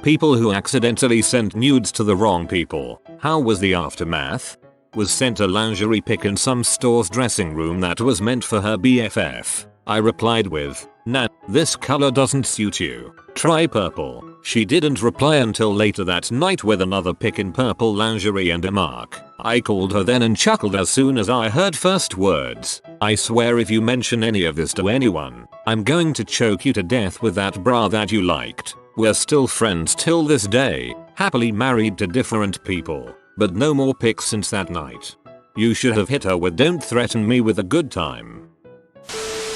People who accidentally sent nudes to the wrong people. How was the aftermath? Was sent a lingerie pic in some store's dressing room that was meant for her BFF. I replied with, "Nah, this color doesn't suit you. Try purple." She didn't reply until later that night with another pic in purple lingerie and a mark. I called her then and chuckled as soon as I heard first words. "I swear if you mention any of this to anyone, I'm going to choke you to death with that bra that you liked." We're still friends till this day, happily married to different people, but no more pics since that night. You should have hit her with "Don't threaten me with a good time."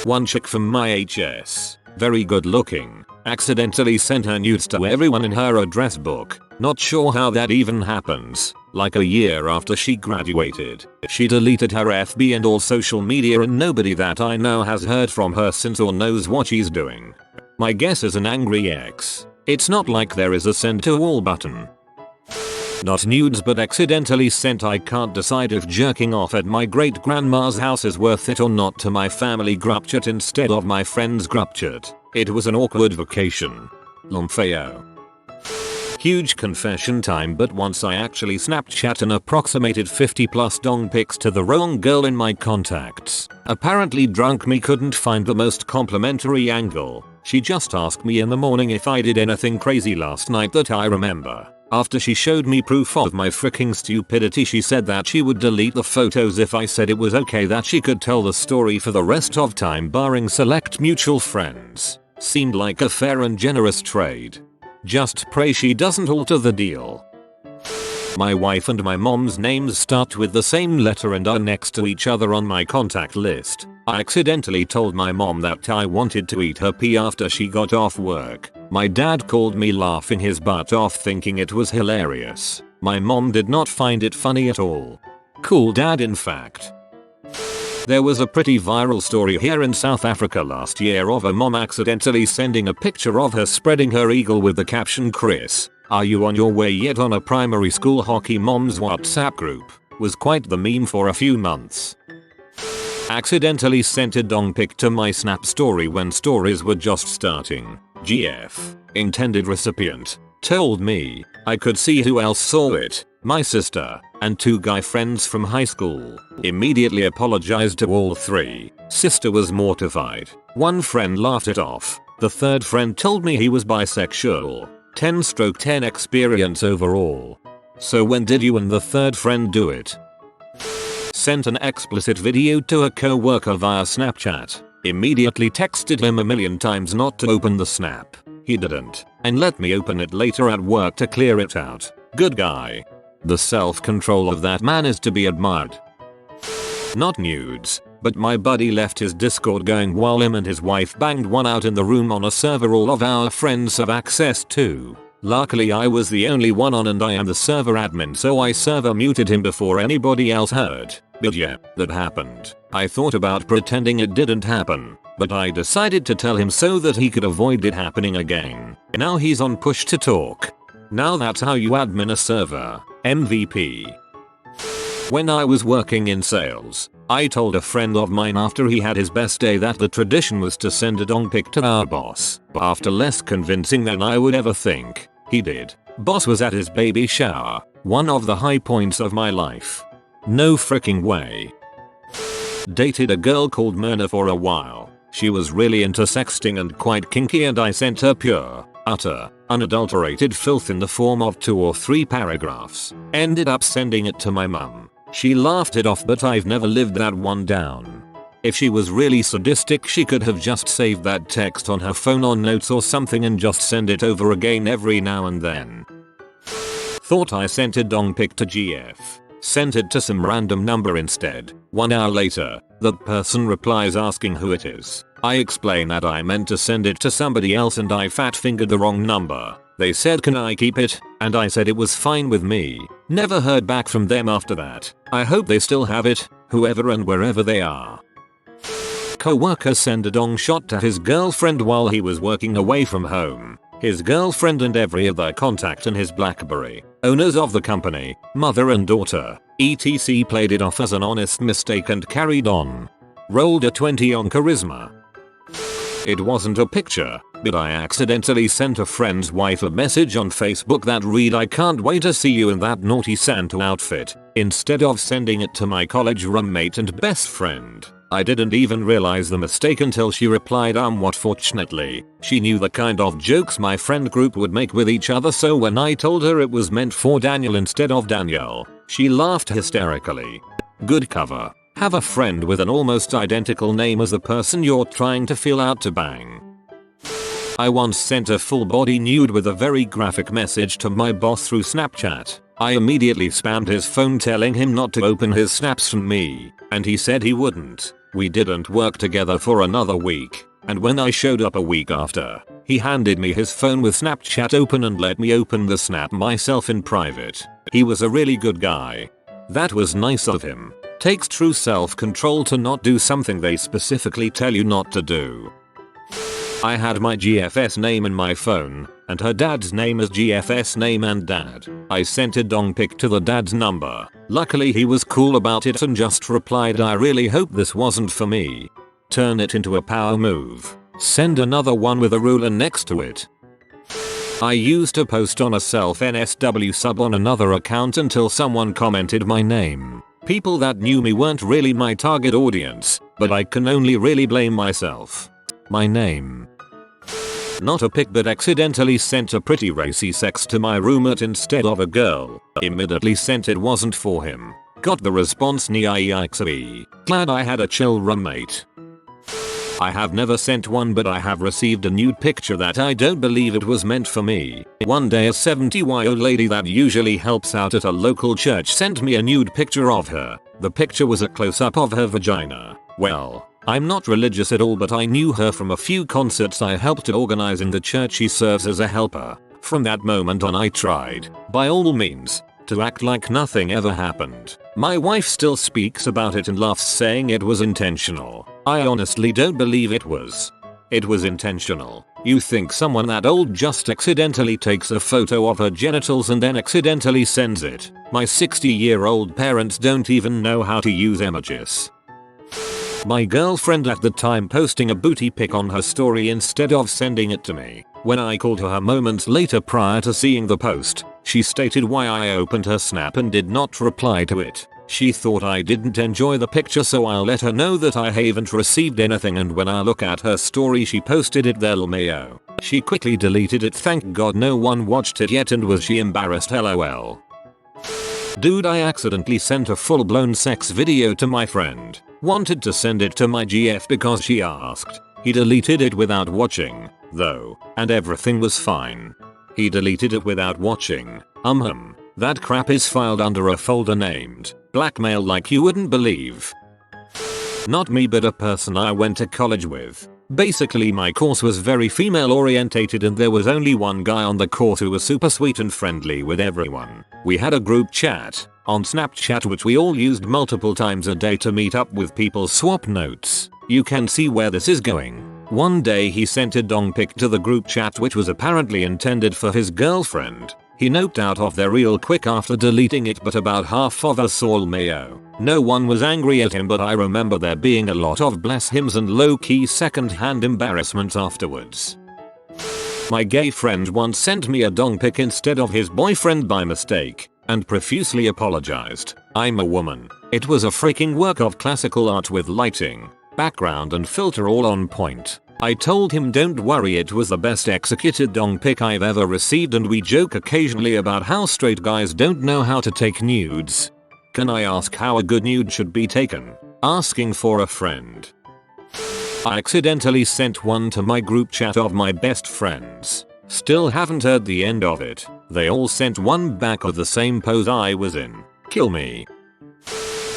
One chick from my HS, very good looking, accidentally sent her nudes to everyone in her address book. Not sure how that even happens. Like a year after she graduated, she deleted her FB and all social media, and nobody that I know has heard from her since or knows what she's doing. My guess is an angry ex. It's not like there is a send to all button. Not nudes but accidentally sent. I can't decide if jerking off at my great grandma's house is worth it or not to my family group chat instead of my friend's group chat. It was an awkward vacation. Lumfeo. Huge confession time, but once I actually Snapchat and approximated 50 plus dong pics to the wrong girl in my contacts. Apparently drunk me couldn't find the most complimentary angle. She just asked me in the morning if I did anything crazy last night that I remember. After she showed me proof of my freaking stupidity, she said that she would delete the photos if I said it was okay, that she could tell the story for the rest of time barring select mutual friends. Seemed like a fair and generous trade. Just pray she doesn't alter the deal. My wife and my mom's names start with the same letter and are next to each other on my contact list. I accidentally told my mom that I wanted to eat her pee after she got off work. My dad called me laughing his butt off thinking it was hilarious. My mom did not find it funny at all. Cool dad, in fact. There was a pretty viral story here in South Africa last year of a mom accidentally sending a picture of her spreading her eagle with the caption, "Chris, are you on your way yet?" on a primary school hockey mom's WhatsApp group. Was quite the meme for a few months. Accidentally sent a dong pic to my Snap story when stories were just starting. GF. Intended recipient told me I could see who else saw it. My sister and 2 guy friends from high school. Immediately apologized to all 3. Sister was mortified. 1 friend laughed it off. The 3rd friend told me he was bisexual. 10/10 experience overall. So when did you and the 3rd friend do it? Sent an explicit video to a co-worker via Snapchat. Immediately texted him a million times not to open the snap. He didn't, and let me open it later at work to clear it out. Good guy. The self-control of that man is to be admired. Not nudes, but my buddy left his Discord going while him and his wife banged one out in the room on a server all of our friends have access to. Luckily I was the only one on and I am the server admin, so I server muted him before anybody else heard. But yeah, that happened. I thought about pretending it didn't happen, but I decided to tell him so that he could avoid it happening again. Now he's on push to talk. Now that's how you admin a server. MVP. When I was working in sales, I told a friend of mine after he had his best day that the tradition was to send a dong pic to our boss. After less convincing than I would ever think, he did. Boss was at his baby shower, one of the high points of my life. No freaking way. Dated a girl called Myrna for a while. She was really into sexting and quite kinky, and I sent her pure, utter, unadulterated filth in the form of 2 or 3 paragraphs. Ended up sending it to my mum. She laughed it off, but I've never lived that one down. If she was really sadistic, she could have just saved that text on her phone on notes or something and just send it over again every now and then. Thought I sent a dong pic to GF. Sent it to some random number instead. 1 hour later, the person replies asking who it is. I explain that I meant to send it to somebody else and I fat fingered the wrong number. They said, "Can I keep it?" And I said it was fine with me. Never heard back from them after that. I hope they still have it, whoever and wherever they are. Co-worker sent a dong shot to his girlfriend while he was working away from home. His girlfriend and every other contact in his BlackBerry, owners of the company, mother and daughter, etc. played it off as an honest mistake and carried on. Rolled a 20 on charisma. It wasn't a picture, but I accidentally sent a friend's wife a message on Facebook that read, "I can't wait to see you in that naughty Santa outfit," instead of sending it to my college roommate and best friend. I didn't even realize the mistake until she replied, what fortunately, she knew the kind of jokes my friend group would make with each other, so when I told her it was meant for Daniel instead of Danielle, she laughed hysterically. Good cover. Have a friend with an almost identical name as the person you're trying to feel out to bang. I once sent a full body nude with a very graphic message to my boss through Snapchat. I immediately spammed his phone telling him not to open his snaps from me, and he said he wouldn't. We didn't work together for another week, and when I showed up a week after, he handed me his phone with Snapchat open and let me open the snap myself in private. He was a really good guy. That was nice of him. Takes true self-control to not do something they specifically tell you not to do. I had my GFS name in my phone, and her dad's name as GFS name and dad. I sent a dong pic to the dad's number. Luckily he was cool about it and just replied, "I really hope this wasn't for me." Turn it into a power move. Send another one with a ruler next to it. I used to post on a self-NSW sub on another account until someone commented my name. People that knew me weren't really my target audience, but I can only really blame myself. My name. Not a pic, but accidentally sent a pretty racy sex to my roommate instead of a girl. Immediately sent it wasn't for him. Got the response yikes. Glad I had a chill roommate. I have never sent one, but I have received a nude picture that I don't believe it was meant for me. One day a 70-year-old lady that usually helps out at a local church sent me a nude picture of her. The picture was a close-up of her vagina. Well, I'm not religious at all, but I knew her from a few concerts I helped to organize in the church she serves as a helper. From that moment on I tried, by all means, to act like nothing ever happened. My wife still speaks about it and laughs, saying it was intentional. I honestly don't believe it was. It was intentional. You think someone that old just accidentally takes a photo of her genitals and then accidentally sends it? My 60-year-old parents don't even know how to use emojis. My girlfriend at the time posting a booty pic on her story instead of sending it to me. When I called her moments later prior to seeing the post, she stated why I opened her snap and did not reply to it. She thought I didn't enjoy the picture, so I'll let her know that I haven't received anything, and when I look at her story she posted it there lmao. She quickly deleted it, thank god no one watched it yet, and was she embarrassed lol. Dude, I accidentally sent a full-blown sex video to my friend. Wanted to send it to my GF because she asked. He deleted it without watching, though, and everything was fine. He deleted it without watching. That crap is filed under a folder named Blackmail like you wouldn't believe. Not me, but a person I went to college with. Basically my course was very female orientated and there was only one guy on the course who was super sweet and friendly with everyone. We had a group chat on Snapchat which we all used multiple times a day to meet up with people, swap notes. You can see where this is going. One day he sent a dong pic to the group chat which was apparently intended for his girlfriend. He noped out of there real quick after deleting it, but about half of us saw lmao. No one was angry at him, but I remember there being a lot of bless hims and low-key second-hand embarrassment afterwards. My gay friend once sent me a dong pic instead of his boyfriend by mistake, and profusely apologized. I'm a woman. It was a freaking work of classical art with lighting, background and filter all on point. I told him don't worry, it was the best executed dong pic I've ever received, and we joke occasionally about how straight guys don't know how to take nudes. Can I ask how a good nude should be taken? Asking for a friend. I accidentally sent one to my group chat of my best friends. Still haven't heard the end of it. They all sent one back of the same pose I was in. Kill me.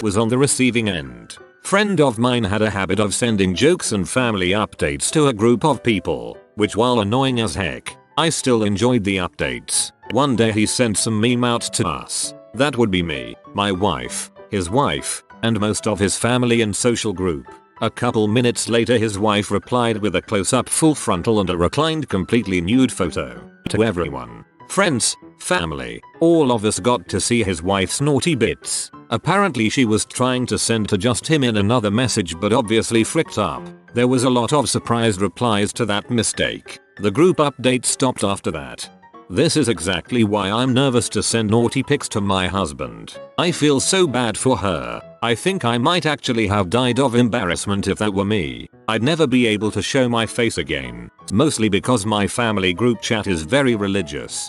Was on the receiving end. Friend of mine had a habit of sending jokes and family updates to a group of people, which while annoying as heck, I still enjoyed the updates. One day he sent some meme out to us. That would be me, my wife, his wife, and most of his family and social group. A couple minutes later his wife replied with a close-up full frontal and a reclined completely nude photo. To everyone, friends, family, all of us got to see his wife's naughty bits. Apparently she was trying to send to just him in another message, but obviously fricked up. There was a lot of surprised replies to that mistake. The group update stopped after that. This is exactly why I'm nervous to send naughty pics to my husband. I feel so bad for her. I think I might actually have died of embarrassment if that were me. I'd never be able to show my face again. Mostly because my family group chat is very religious.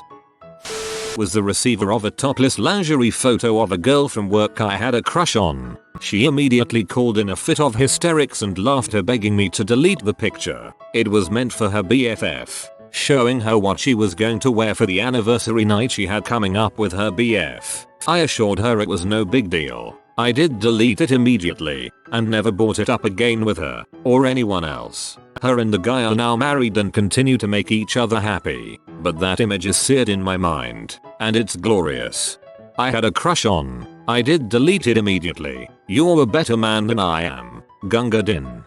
Was the receiver of a topless lingerie photo of a girl from work I had a crush on. She immediately called in a fit of hysterics and laughter, begging me to delete the picture. It was meant for her BFF, showing her what she was going to wear for the anniversary night she had coming up with her BF. I assured her it was no big deal. I did delete it immediately and never brought it up again with her or anyone else. Her and the guy are now married and continue to make each other happy, but that image is seared in my mind, and it's glorious. I had a crush on. I did delete it immediately. You're a better man than I am. Gunga Din.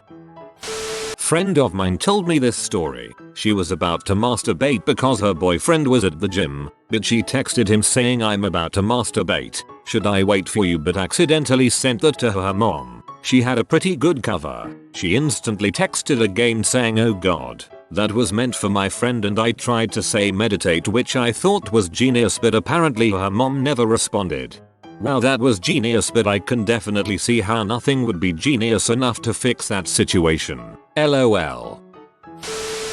Friend of mine told me this story. She was about to masturbate because her boyfriend was at the gym, but she texted him saying, "I'm about to masturbate. Should I wait for you?" but accidentally sent that to her mom. She had a pretty good cover. She instantly texted again saying, "Oh god, that was meant for my friend," and I tried to say meditate, which I thought was genius, but apparently her mom never responded. Wow, that was genius, but I can definitely see how nothing would be genius enough to fix that situation. LOL.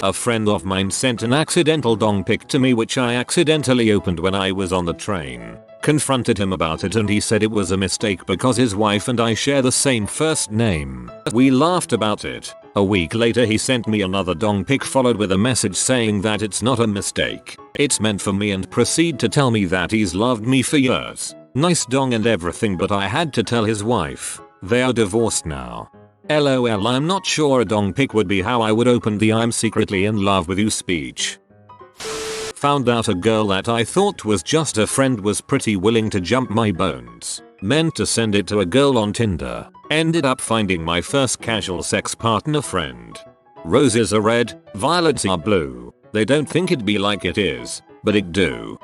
A friend of mine sent an accidental dong pic to me which I accidentally opened when I was on the train. Confronted him about it and he said it was a mistake because his wife and I share the same first name. We laughed about it. A week later he sent me another dong pic followed with a message saying that it's not a mistake. It's meant for me, and proceed to tell me that he's loved me for years. Nice dong and everything, but I had to tell his wife. They are divorced now. LOL. I'm not sure a dong pic would be how I would open the "I'm secretly in love with you" speech. Found out a girl that I thought was just a friend was pretty willing to jump my bones. Meant to send it to a girl on Tinder. Ended up finding my first casual sex partner friend. Roses are red, violets are blue. They don't think it be like it is, but it do.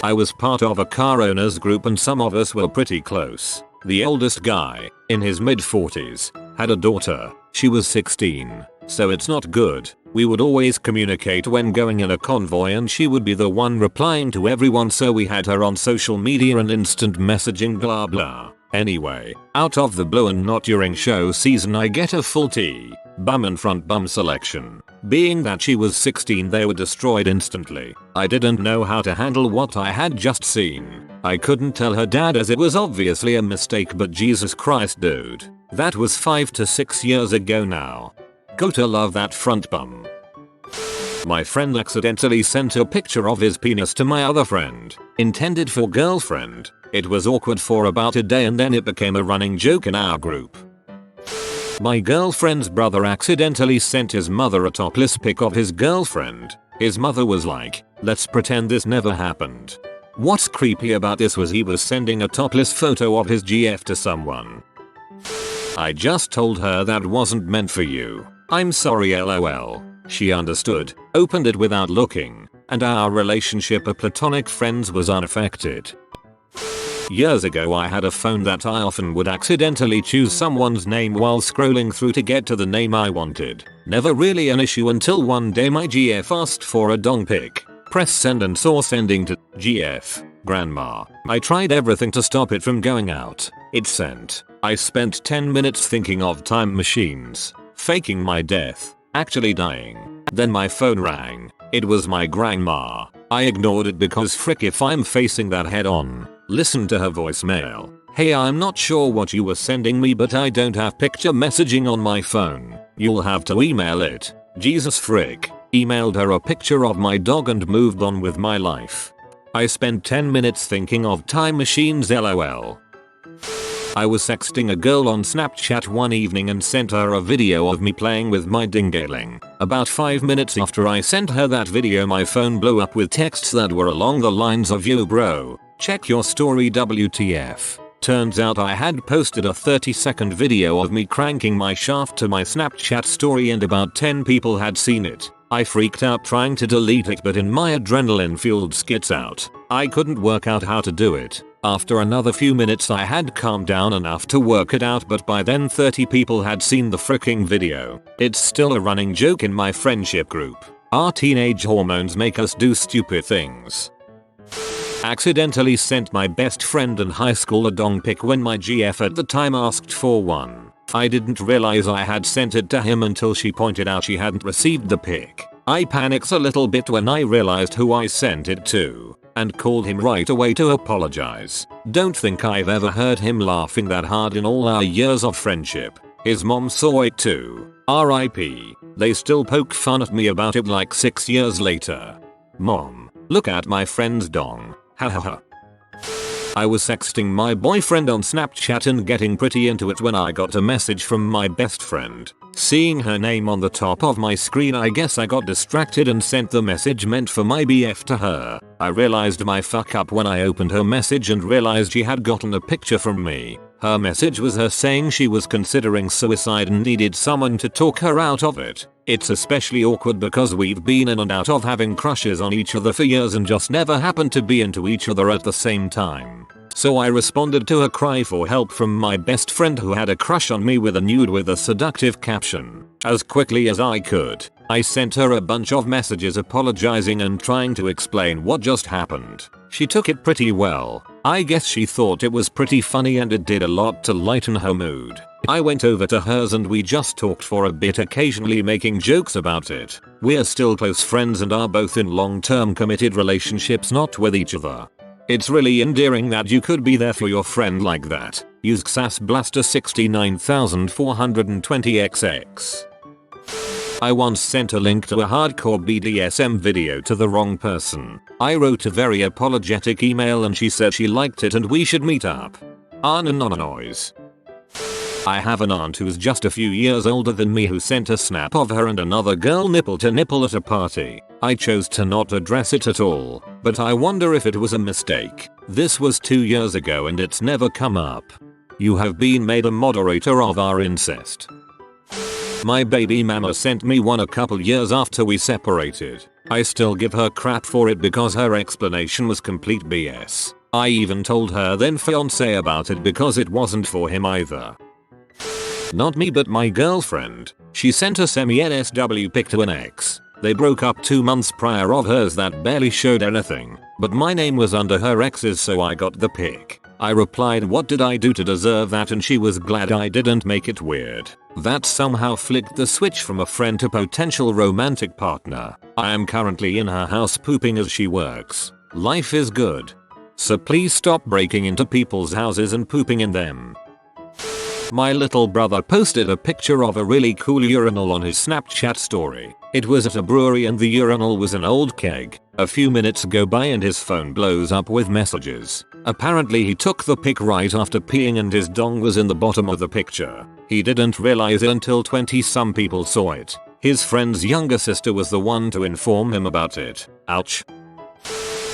I was part of a car owners group and some of us were pretty close. The oldest guy, in his mid-40s, had a daughter. She was 16, so it's not good. We would always communicate when going in a convoy and she would be the one replying to everyone, so we had her on social media and instant messaging blah blah. Anyway, out of the blue and not during show season, I get a full T, bum and front bum selection. Being that she was 16, they were destroyed instantly. I didn't know how to handle what I had just seen. I couldn't tell her dad as it was obviously a mistake, but Jesus Christ dude. That was 5 to 6 years ago now. Gotta love that front bum. My friend accidentally sent a picture of his penis to my other friend, intended for girlfriend. It was awkward for about a day and then it became a running joke in our group. My girlfriend's brother accidentally sent his mother a topless pic of his girlfriend. His mother was like, "Let's pretend this never happened." What's creepy about this was he was sending a topless photo of his GF to someone. I just told her that wasn't meant for you. I'm sorry, LOL. She understood, opened it without looking, and our relationship of platonic friends was unaffected. Years ago I had a phone that I often would accidentally choose someone's name while scrolling through to get to the name I wanted. Never really an issue until one day my GF asked for a dong pic. Press send and saw sending to GF, grandma. I tried everything to stop it from going out. It sent. I spent 10 minutes thinking of time machines, faking my death, actually dying. Then my phone rang. It was my grandma. I ignored it because frick if I'm facing that head on. Listened to her voicemail. "Hey, I'm not sure what you were sending me, but I don't have picture messaging on my phone. You'll have to email it." Jesus frick. Emailed her a picture of my dog and moved on with my life. I spent 10 minutes thinking of time machines, LOL. I was sexting a girl on Snapchat one evening and sent her a video of me playing with my dingaling. About 5 minutes after I sent her that video, my phone blew up with texts that were along the lines of, "Yo bro, check your story WTF." Turns out I had posted a 30-second video of me cranking my shaft to my Snapchat story and about 10 people had seen it. I freaked out trying to delete it, but in my adrenaline-fueled skits out, I couldn't work out how to do it. After another few minutes I had calmed down enough to work it out, but by then 30 people had seen the freaking video. It's still a running joke in my friendship group. Our teenage hormones make us do stupid things. Accidentally sent my best friend in high school a dong pic when my GF at the time asked for one. I didn't realize I had sent it to him until she pointed out she hadn't received the pic. I panicked a little bit when I realized who I sent it to, and called him right away to apologize. Don't think I've ever heard him laughing that hard in all our years of friendship. His mom saw it too. RIP. They still poke fun at me about it like 6 years later. Mom, look at my friend's dong. Hahaha. I was sexting my boyfriend on Snapchat and getting pretty into it when I got a message from my best friend. Seeing her name on the top of my screen, I guess I got distracted and sent the message meant for my BF to her. I realized my fuck up when I opened her message and realized she had gotten a picture from me. Her message was her saying she was considering suicide and needed someone to talk her out of it. It's especially awkward because we've been in and out of having crushes on each other for years and just never happened to be into each other at the same time. So I responded to her cry for help from my best friend who had a crush on me with a nude with a seductive caption. As quickly as I could, I sent her a bunch of messages apologizing and trying to explain what just happened. She took it pretty well. I guess she thought it was pretty funny and it did a lot to lighten her mood. I went over to hers and we just talked for a bit, occasionally making jokes about it. We're still close friends and are both in long-term committed relationships, not with each other. It's really endearing that you could be there for your friend like that. Use XAS Blaster 69420XX. I once sent a link to a hardcore Bdsm video to the wrong person. I wrote a very apologetic email and she said she liked it and we should meet up. Noise. I have an aunt who's just a few years older than me who sent a snap of her and another girl nipple to nipple at a party. I chose to not address it at all, but I wonder if it was a mistake. This was 2 years ago and it's never come up. You have been made a moderator of our incest. My baby mama sent me one a couple years after we separated. I still give her crap for it because her explanation was complete BS. I even told her then fiance about it because it wasn't for him either. Not me but my girlfriend. She sent a semi-NSW pic to an ex. They broke up 2 months prior of hers that barely showed anything, but my name was under her ex's so I got the pic. I replied, what did I do to deserve that, and she was glad I didn't make it weird. That somehow flicked the switch from a friend to potential romantic partner. I am currently in her house pooping as she works. Life is good. So please stop breaking into people's houses and pooping in them. My little brother posted a picture of a really cool urinal on his Snapchat story. It was at a brewery and the urinal was an old keg. A few minutes go by and his phone blows up with messages. Apparently he took the pic right after peeing and his dong was in the bottom of the picture. He didn't realize it until 20-some people saw it. His friend's younger sister was the one to inform him about it. Ouch.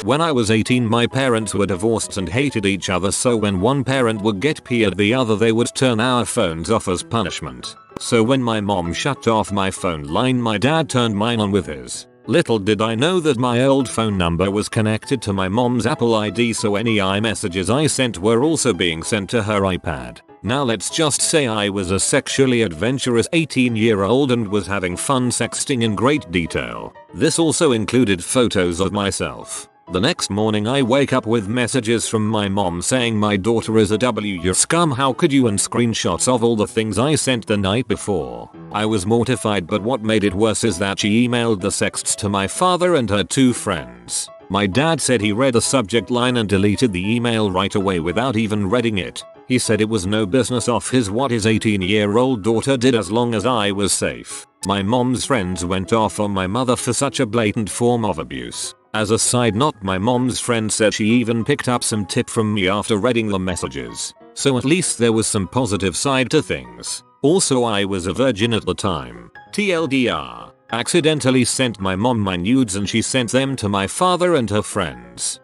When I was 18, my parents were divorced and hated each other, so when one parent would get pee at the other, they would turn our phones off as punishment. So when my mom shut off my phone line, my dad turned mine on with his. Little did I know that my old phone number was connected to my mom's Apple ID, so any iMessages I sent were also being sent to her iPad. Now let's just say I was a sexually adventurous 18-year-old and was having fun sexting in great detail. This also included photos of myself. The next morning I wake up with messages from my mom saying my daughter is a W, you scum, how could you, and screenshots of all the things I sent the night before. I was mortified, but what made it worse is that she emailed the sexts to my father and her 2 friends. My dad said he read the subject line and deleted the email right away without even reading it. He said it was no business of his what his 18-year-old daughter did as long as I was safe. My mom's friends went off on my mother for such a blatant form of abuse. As a side note, my mom's friend said she even picked up some tip from me after reading the messages. So at least there was some positive side to things. Also, I was a virgin at the time. TLDR. Accidentally sent my mom my nudes and she sent them to my father and her friends.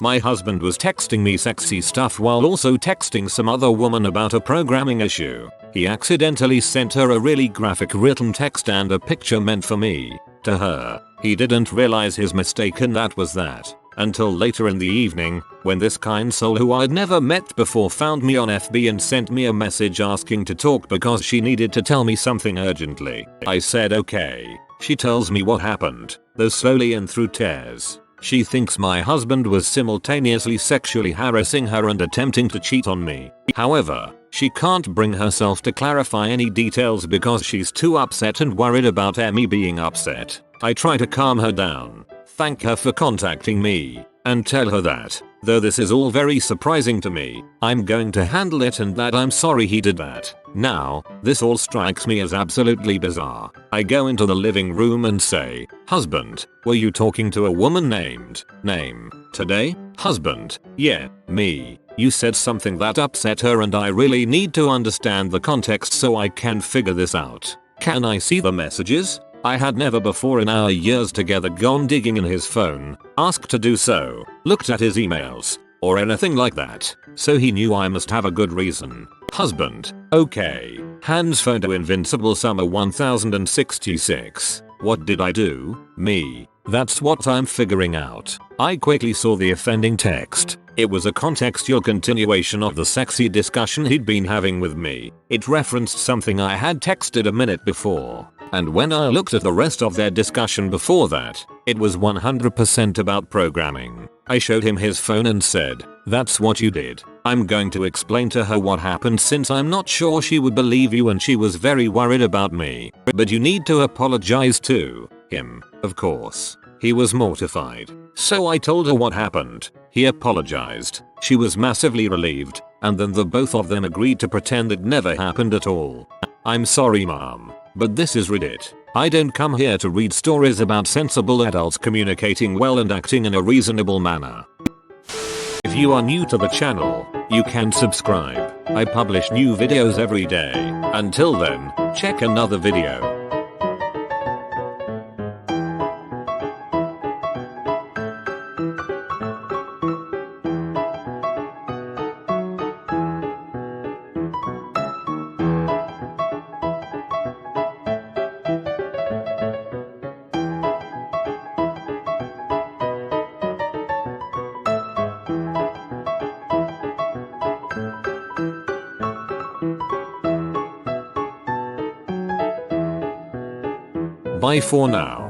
My husband was texting me sexy stuff while also texting some other woman about a programming issue. He accidentally sent her a really graphic written text and a picture meant for me to her. He didn't realize his mistake, and that was that. Until later in the evening, when this kind soul who I'd never met before found me on FB and sent me a message asking to talk because she needed to tell me something urgently. I said okay. She tells me what happened, though slowly and through tears. She thinks my husband was simultaneously sexually harassing her and attempting to cheat on me. However, she can't bring herself to clarify any details because she's too upset and worried about me being upset. I try to calm her down, thank her for contacting me, and tell her that, though this is all very surprising to me, I'm going to handle it and that I'm sorry he did that. Now, this all strikes me as absolutely bizarre. I go into the living room and say, "Husband, were you talking to a woman named today?" Husband, "Yeah, me. You said something that upset her and I really need to understand the context so I can figure this out. Can I see the messages?" I had never before in our years together gone digging in his phone, asked to do so, looked at his emails, or anything like that, so he knew I must have a good reason. Husband, okay. Hands phone to Invincible Summer 1066. What did I do? Me. That's what I'm figuring out. I quickly saw the offending text. It was a contextual continuation of the sexy discussion he'd been having with me. It referenced something I had texted a minute before. And when I looked at the rest of their discussion before that, it was 100% about programming. I showed him his phone and said, "That's what you did. I'm going to explain to her what happened since I'm not sure she would believe you and she was very worried about me. But you need to apologize to him, of course." He was mortified. So I told her what happened. He apologized. She was massively relieved, and then the both of them agreed to pretend it never happened at all. "I'm sorry, Mom, but this is Reddit. I don't come here to read stories about sensible adults communicating well and acting in a reasonable manner." If you are new to the channel, you can subscribe. I publish new videos every day. Until then, check another video. Bye for now.